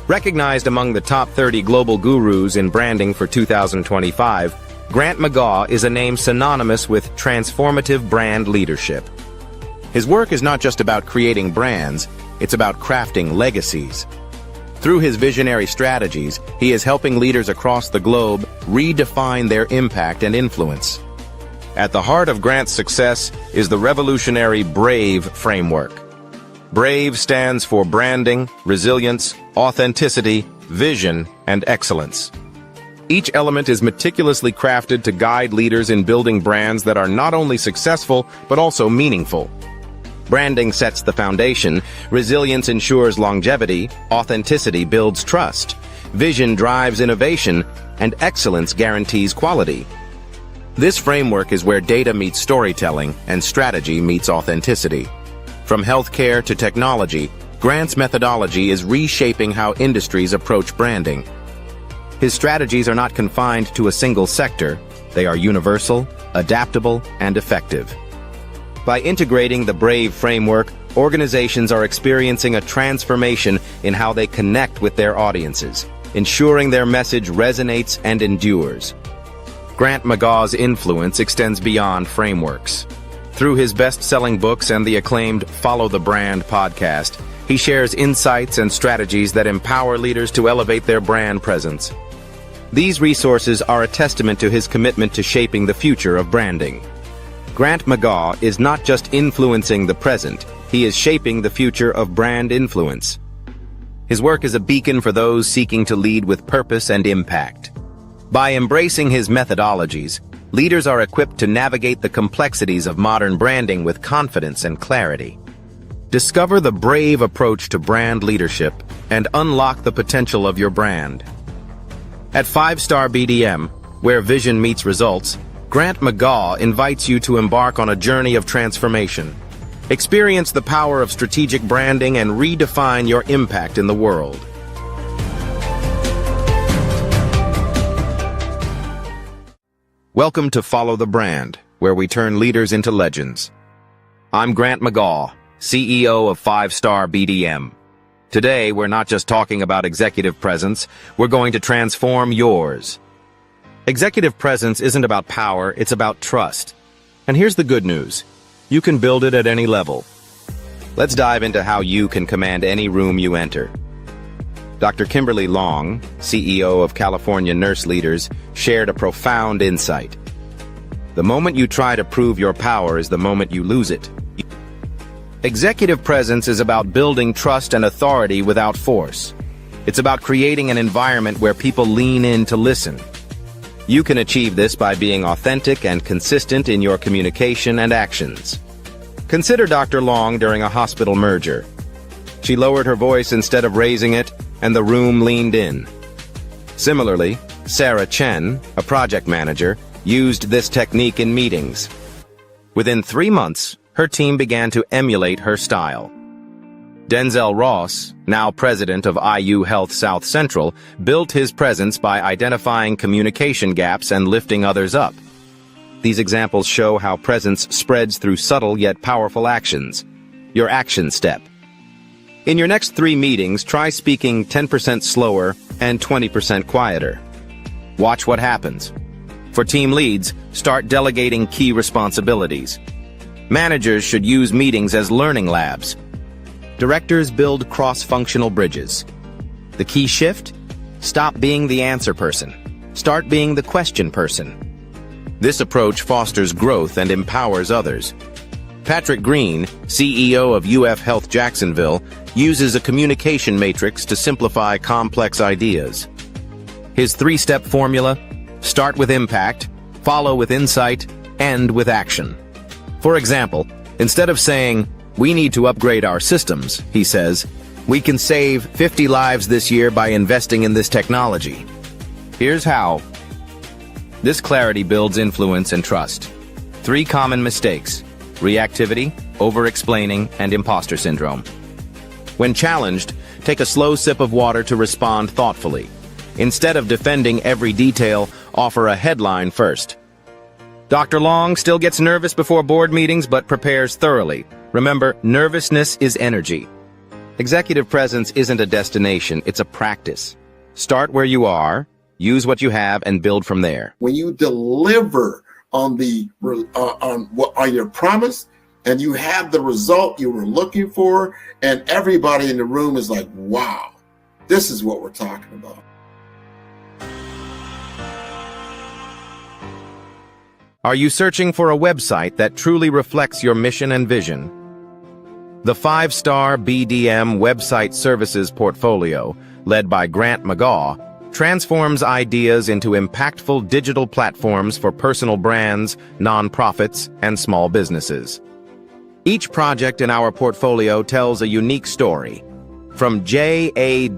Recognized among the top 30 global gurus in branding for 2025, Grant McGaw is a name synonymous with transformative brand leadership. His work is not just about creating brands, it's about crafting legacies. Through his visionary strategies, he is helping leaders across the globe redefine their impact and influence. At the heart of Grant's success is the revolutionary BRAVE framework. BRAVE stands for branding, resilience, authenticity, vision, and excellence. Each element is meticulously crafted to guide leaders in building brands that are not only successful, but also meaningful. Branding sets the foundation, resilience ensures longevity, authenticity builds trust, vision drives innovation, and excellence guarantees quality. This framework is where data meets storytelling and strategy meets authenticity. From healthcare to technology, Grant's methodology is reshaping how industries approach branding. His strategies are not confined to a single sector. They are universal, adaptable, and effective. By integrating the BRAVE framework, organizations are experiencing a transformation in how they connect with their audiences, ensuring their message resonates and endures. Grant McGaw's influence extends beyond frameworks. Through his best-selling books and the acclaimed Follow the Brand podcast, he shares insights and strategies that empower leaders to elevate their brand presence. These resources are a testament to his commitment to shaping the future of branding. Grant McGaw is not just influencing the present, he is shaping the future of brand influence. His work is a beacon for those seeking to lead with purpose and impact. By embracing his methodologies, leaders are equipped to navigate the complexities of modern branding with confidence and clarity. Discover the BRAVE approach to brand leadership and unlock the potential of your brand. At 5-Star BDM, where vision meets results, Grant McGaw invites you to embark on a journey of transformation. Experience the power of strategic branding and redefine your impact in the world. Welcome to Follow the Brand, where we turn leaders into legends. I'm Grant McGaw, CEO of 5-Star BDM. Today, we're not just talking about executive presence, we're going to transform yours. Executive presence isn't about power, it's about trust. And here's the good news. You can build it at any level. Let's dive into how you can command any room you enter. Dr. Kimberly Long, CEO of California Nurse Leaders, shared a profound insight. The moment you try to prove your power is the moment you lose it. Executive presence is about building trust and authority without force. It's about creating an environment where people lean in to listen. You can achieve this by being authentic and consistent in your communication and actions. Consider Dr. Long during a hospital merger. She lowered her voice instead of raising it, and the room leaned in. Similarly, Sarah Chen, a project manager, used this technique in meetings. Within 3 months, her team began to emulate her style. Denzel Ross, now president of IU Health South Central, built his presence by identifying communication gaps and lifting others up. These examples show how presence spreads through subtle yet powerful actions. Your action step. In your next 3 meetings, try speaking 10% slower and 20% quieter. Watch what happens. For team leads, start delegating key responsibilities. Managers should use meetings as learning labs. Directors build cross-functional bridges. The key shift? Stop being the answer person. Start being the question person. This approach fosters growth and empowers others. Patrick Green, CEO of UF Health Jacksonville, uses a communication matrix to simplify complex ideas. His 3-step formula: start with impact, follow with insight, end with action. For example, instead of saying, "We need to upgrade our systems," he says, "We can save 50 lives this year by investing in this technology. Here's how." This clarity builds influence and trust. 3 common mistakes: reactivity, over-explaining, and imposter syndrome. When challenged, Take a slow sip of water to respond thoughtfully. Instead of defending every detail, offer a headline first. Dr. Long still gets nervous before board meetings but prepares thoroughly. Remember, nervousness is energy. Executive presence isn't a destination, it's a practice. Start where you are, use what you have, and build from there. When you deliver on your promise and you have the result you were looking for, and everybody in the room is like, wow, this is what we're talking about. Are you searching for a website that truly reflects your mission and vision? The 5-star BDM website services portfolio, led by Grant McGaw, transforms ideas into impactful digital platforms for personal brands, nonprofits, and small businesses. Each project in our portfolio tells a unique story. From JADICC,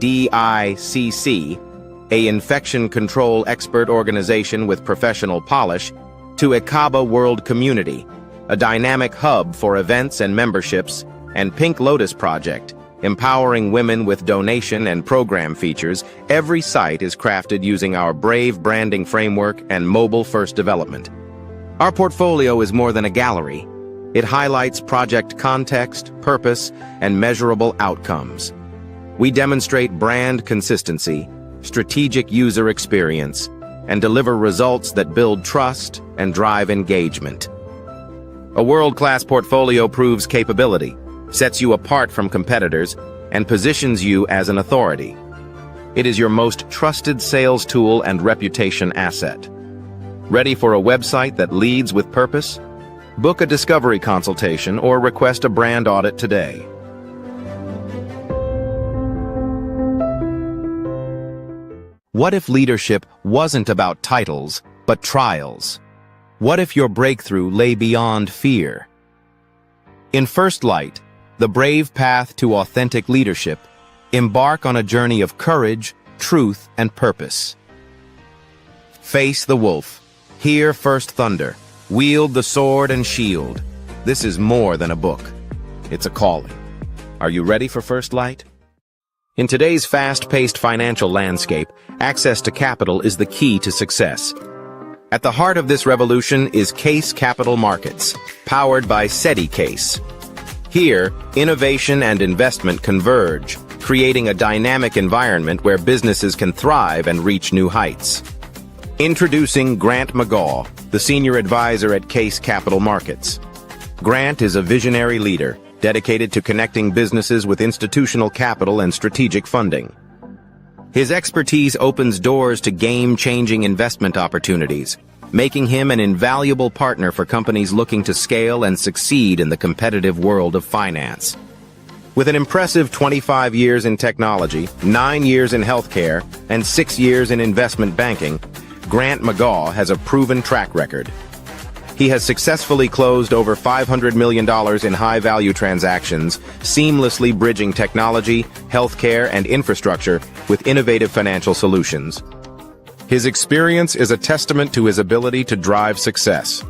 an infection control expert organization with professional polish, to Ekaba World Community, a dynamic hub for events and memberships, and Pink Lotus Project, empowering women with donation and program features, every site is crafted using our Brave branding framework and mobile-first development. Our portfolio is more than a gallery. It highlights project context, purpose, and measurable outcomes. We demonstrate brand consistency, strategic user experience, and deliver results that build trust and drive engagement. A world-class portfolio proves capability, sets you apart from competitors, and positions you as an authority. It is your most trusted sales tool and reputation asset. Ready for a website that leads with purpose? Book a discovery consultation or request a brand audit today. What if leadership wasn't about titles, but trials? What if your breakthrough lay beyond fear? In First Light, the brave path to authentic leadership, embark on a journey of courage, truth, and purpose. Face the wolf, hear first thunder, wield the sword and shield. This is more than a book. It's a calling. Are you ready for First Light? In today's fast-paced financial landscape, access to capital is the key to success. At the heart of this revolution is Case Capital Markets, powered by SETI Case. Here, innovation and investment converge, creating a dynamic environment where businesses can thrive and reach new heights. Introducing Grant McGaw, the Senior Advisor at Case Capital Markets. Grant is a visionary leader, dedicated to connecting businesses with institutional capital and strategic funding. His expertise opens doors to game-changing investment opportunities, making him an invaluable partner for companies looking to scale and succeed in the competitive world of finance. With an impressive 25 years in technology, 9 years in healthcare, and 6 years in investment banking, Grant McGaw has a proven track record. He has successfully closed over $500 million in high-value transactions, seamlessly bridging technology, healthcare, and infrastructure with innovative financial solutions. His experience is a testament to his ability to drive success.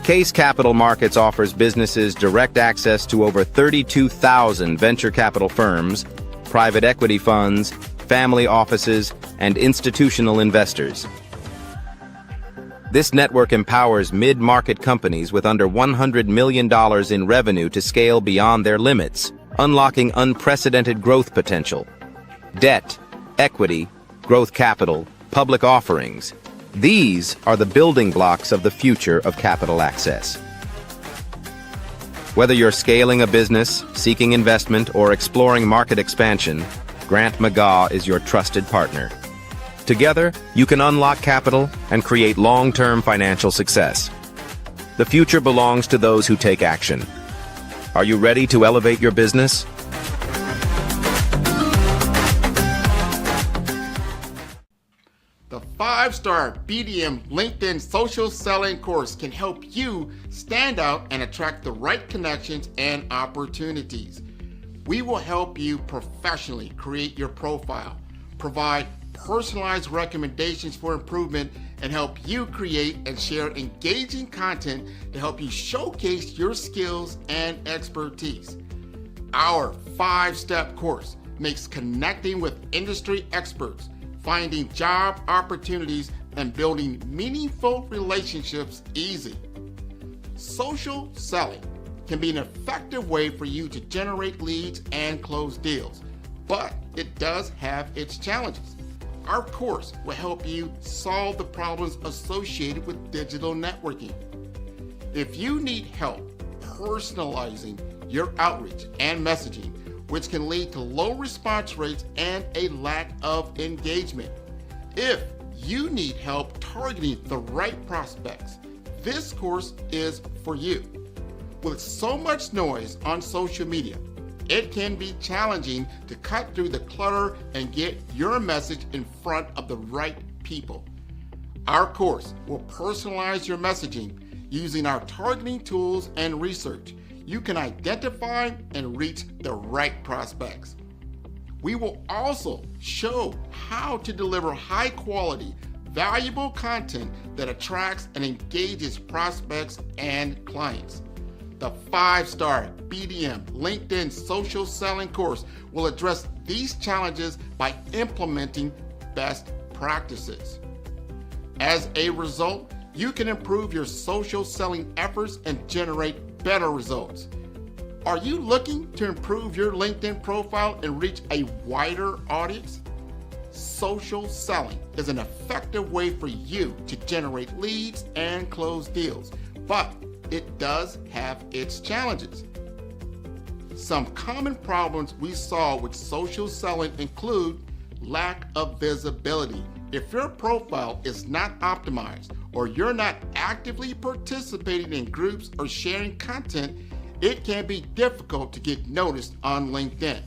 Case Capital Markets offers businesses direct access to over 32,000 venture capital firms, private equity funds, family offices, and institutional investors. This network empowers mid-market companies with under $100 million in revenue to scale beyond their limits, unlocking unprecedented growth potential. Debt, equity, growth capital, public offerings. These are the building blocks of the future of capital access. Whether you're scaling a business, seeking investment, or exploring market expansion, Grant McGaw is your trusted partner. Together, you can unlock capital and create long-term financial success. The future belongs to those who take action. Are you ready to elevate your business? The 5-star BDM LinkedIn social selling course can help you stand out and attract the right connections and opportunities. We will help you professionally create your profile, provide personalized recommendations for improvement, and help you create and share engaging content to help you showcase your skills and expertise. Our 5-step course makes connecting with industry experts, finding job opportunities, and building meaningful relationships easy. Social selling can be an effective way for you to generate leads and close deals, but it does have its challenges. Our course will help you solve the problems associated with digital networking. If you need help personalizing your outreach and messaging, which can lead to low response rates and a lack of engagement. If you need help targeting the right prospects, this course is for you. With so much noise on social media, it can be challenging to cut through the clutter and get your message in front of the right people. Our course will personalize your messaging using our targeting tools and research. You can identify and reach the right prospects. We will also show how to deliver high quality, valuable content that attracts and engages prospects and clients. The 5-star BDM LinkedIn social selling course will address these challenges by implementing best practices. As a result, you can improve your social selling efforts and generate better results. Are you looking to improve your LinkedIn profile and reach a wider audience? Social selling is an effective way for you to generate leads and close deals, but it does have its challenges. Some common problems we saw with social selling include lack of visibility. If your profile is not optimized or you're not actively participating in groups or sharing content, it can be difficult to get noticed on LinkedIn.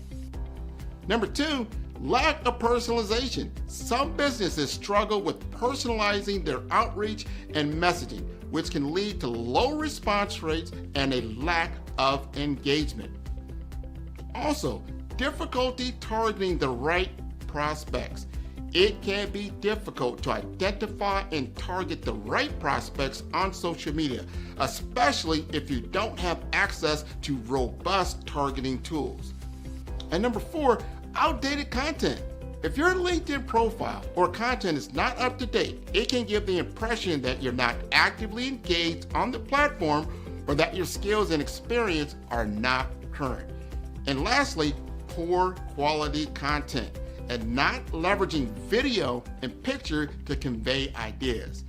Number 2, lack of personalization. Some businesses struggle with personalizing their outreach and messaging, which can lead to low response rates and a lack of engagement. Also, difficulty targeting the right prospects. It can be difficult to identify and target the right prospects on social media, especially if you don't have access to robust targeting tools. And number 4, outdated content. If your LinkedIn profile or content is not up to date, it can give the impression that you're not actively engaged on the platform or that your skills and experience are not current. And lastly, poor quality content and not leveraging video and picture to convey ideas.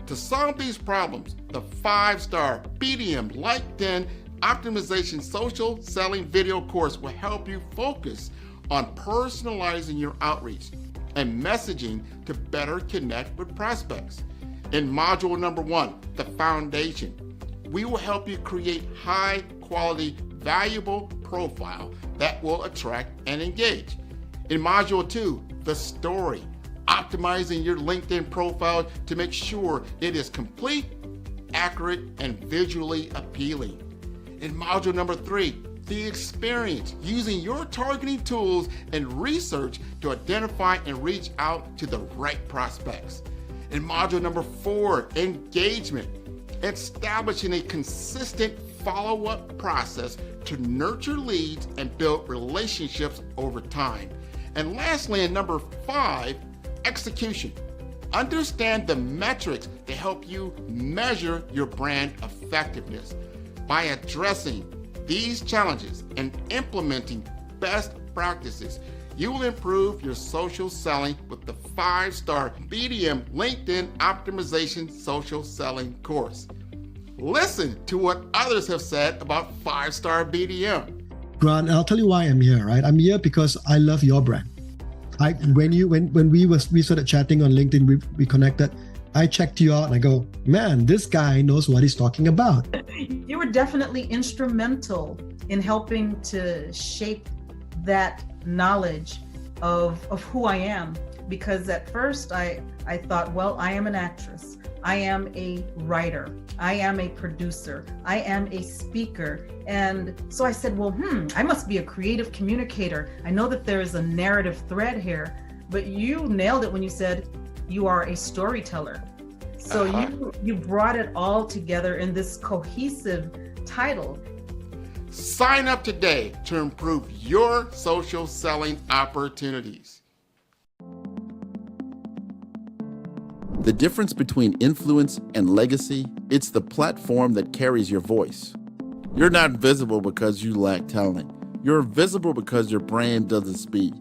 To solve these problems, the 5-star BDM LinkedIn Optimization Social Selling Video course will help you focus on personalizing your outreach and messaging to better connect with prospects. In module number 1, the foundation, we will help you create high quality, valuable profile that will attract and engage. In module 2, the story, optimizing your LinkedIn profile to make sure it is complete, accurate, and visually appealing. In module number 3, the experience, using your targeting tools and research to identify and reach out to the right prospects. In module number 4, engagement, establishing a consistent follow-up process to nurture leads and build relationships over time. And lastly, in number 5, execution. Understand the metrics to help you measure your brand effectiveness. By addressing these challenges and implementing best practices, you will improve your social selling with the 5-star BDM LinkedIn Optimization Social Selling course. Listen to what others have said about 5-star BDM. Grant, I'll tell you why I'm here, right? I'm here because I love your brand. When we started chatting on LinkedIn, we connected. I checked you out and I go, man, this guy knows what he's talking about. You were definitely instrumental in helping to shape that knowledge of who I am. Because at first I thought, well, I am an actress. I am a writer. I am a producer. I am a speaker. And so I said, well, I must be a creative communicator. I know that there is a narrative thread here, but you nailed it when you said you are a storyteller. So you brought it all together in this cohesive title. Sign up today to improve your social selling opportunities. The difference between influence and legacy, it's the platform that carries your voice. You're not visible because you lack talent. You're visible because your brand doesn't speak.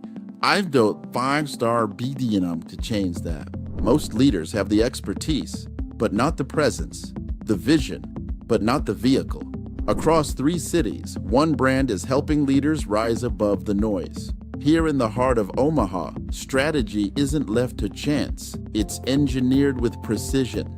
I've built 5-star BDM to change that. Most leaders have the expertise, but not the presence, the vision, but not the vehicle. Across 3 cities, one brand is helping leaders rise above the noise. Here in the heart of Omaha, strategy isn't left to chance. It's engineered with precision.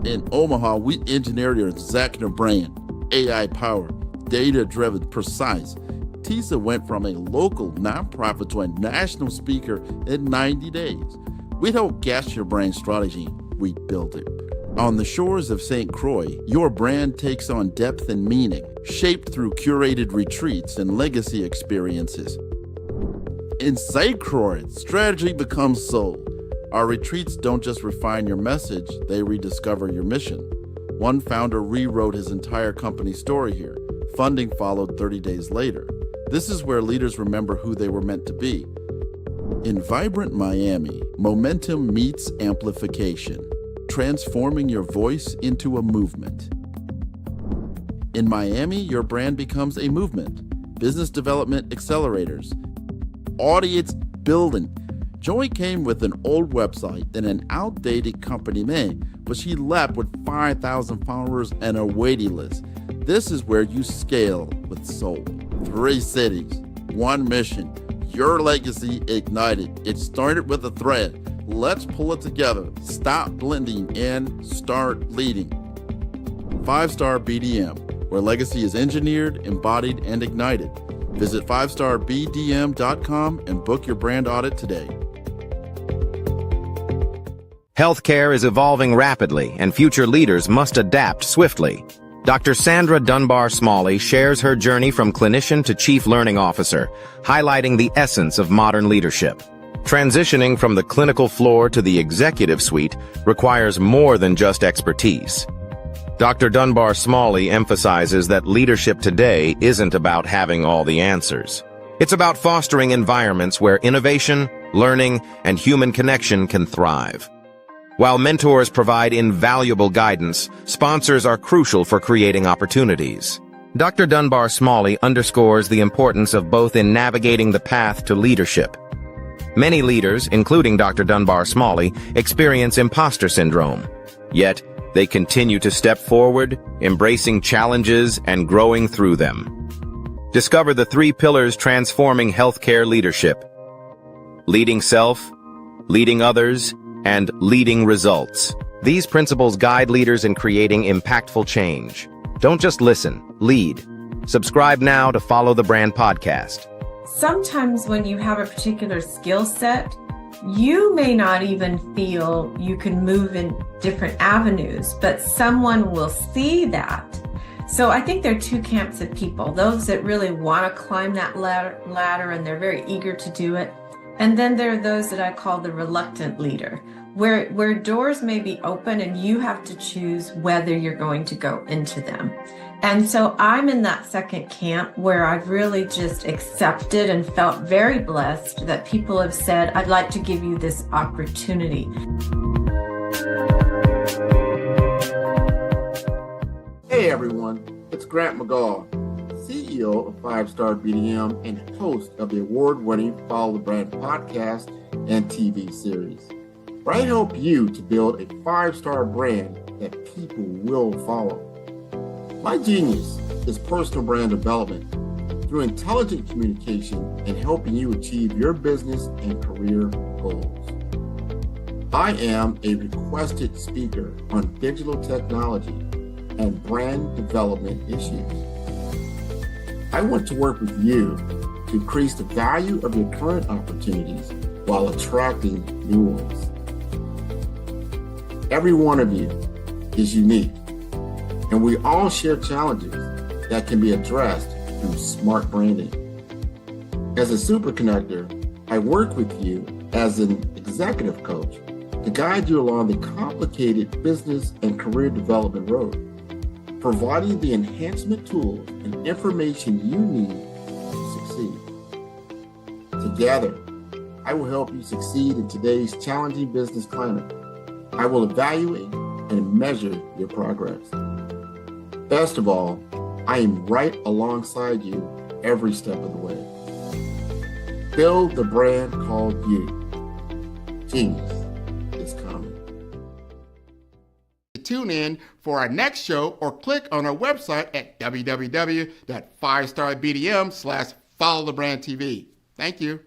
In Omaha, we engineered your executive brand, AI-powered, data-driven, precise. TISA went from a local nonprofit to a national speaker in 90 days. We don't guess your brand strategy, we build it. On the shores of St. Croix, your brand takes on depth and meaning, shaped through curated retreats and legacy experiences. In St. Croix, strategy becomes soul. Our retreats don't just refine your message, they rediscover your mission. One founder rewrote his entire company story here. Funding followed 30 days later. This is where leaders remember who they were meant to be. In vibrant Miami, momentum meets amplification, transforming your voice into a movement. In Miami, your brand becomes a movement. Business development accelerators, audience building. Joy came with an old website and an outdated company name, but she left with 5,000 followers and a waiting list. This is where you scale with soul. 3 cities, 1 mission, your legacy ignited. It started with a thread. Let's pull it together. Stop blending and start leading. 5-star BDM, where legacy is engineered, embodied, and ignited. Visit 5starbdm.com and book your brand audit today. Healthcare is evolving rapidly, and future leaders must adapt swiftly. Dr. Sandra Dunbar Smalley shares her journey from clinician to chief learning officer, highlighting the essence of modern leadership. Transitioning from the clinical floor to the executive suite requires more than just expertise. Dr. Dunbar Smalley emphasizes that leadership today isn't about having all the answers. It's about fostering environments where innovation, learning, and human connection can thrive. While mentors provide invaluable guidance, sponsors are crucial for creating opportunities. Dr. Dunbar Smalley underscores the importance of both in navigating the path to leadership. Many leaders, including Dr. Dunbar Smalley, experience imposter syndrome. Yet, they continue to step forward, embracing challenges and growing through them. Discover the 3 pillars transforming healthcare leadership: leading self, leading others, and leading results. These principles guide leaders in creating impactful change. Don't just listen, lead. Subscribe now to Follow the Brand podcast. Sometimes when you have a particular skill set, you may not even feel you can move in different avenues, but someone will see that. So I think there are 2 camps of people: those that really want to climb that ladder and they're very eager to do it. And then there are those that I call the reluctant leader, where doors may be open and you have to choose whether you're going to go into them. And so I'm in that second camp where I've really just accepted and felt very blessed that people have said, I'd like to give you this opportunity. Hey everyone, it's Grant McGaw, CEO of 5-Star BDM and host of the award-winning Follow the Brand podcast and TV series, where I help you to build a 5-star brand that people will follow. My genius is personal brand development through intelligent communication and helping you achieve your business and career goals. I am a requested speaker on digital technology and brand development issues. I want to work with you to increase the value of your current opportunities while attracting new ones. Every one of you is unique, and we all share challenges that can be addressed through smart branding. As a super connector, I work with you as an executive coach to guide you along the complicated business and career development road. providing the enhancement tools and information you need to succeed. Together, I will help you succeed in today's challenging business climate. I will evaluate and measure your progress. Best of all, I am right alongside you every step of the way. Build the brand called you. Genius is coming. Tune in for our next show or click on our website at www.5starbdm/followthebrandtv. Thank you.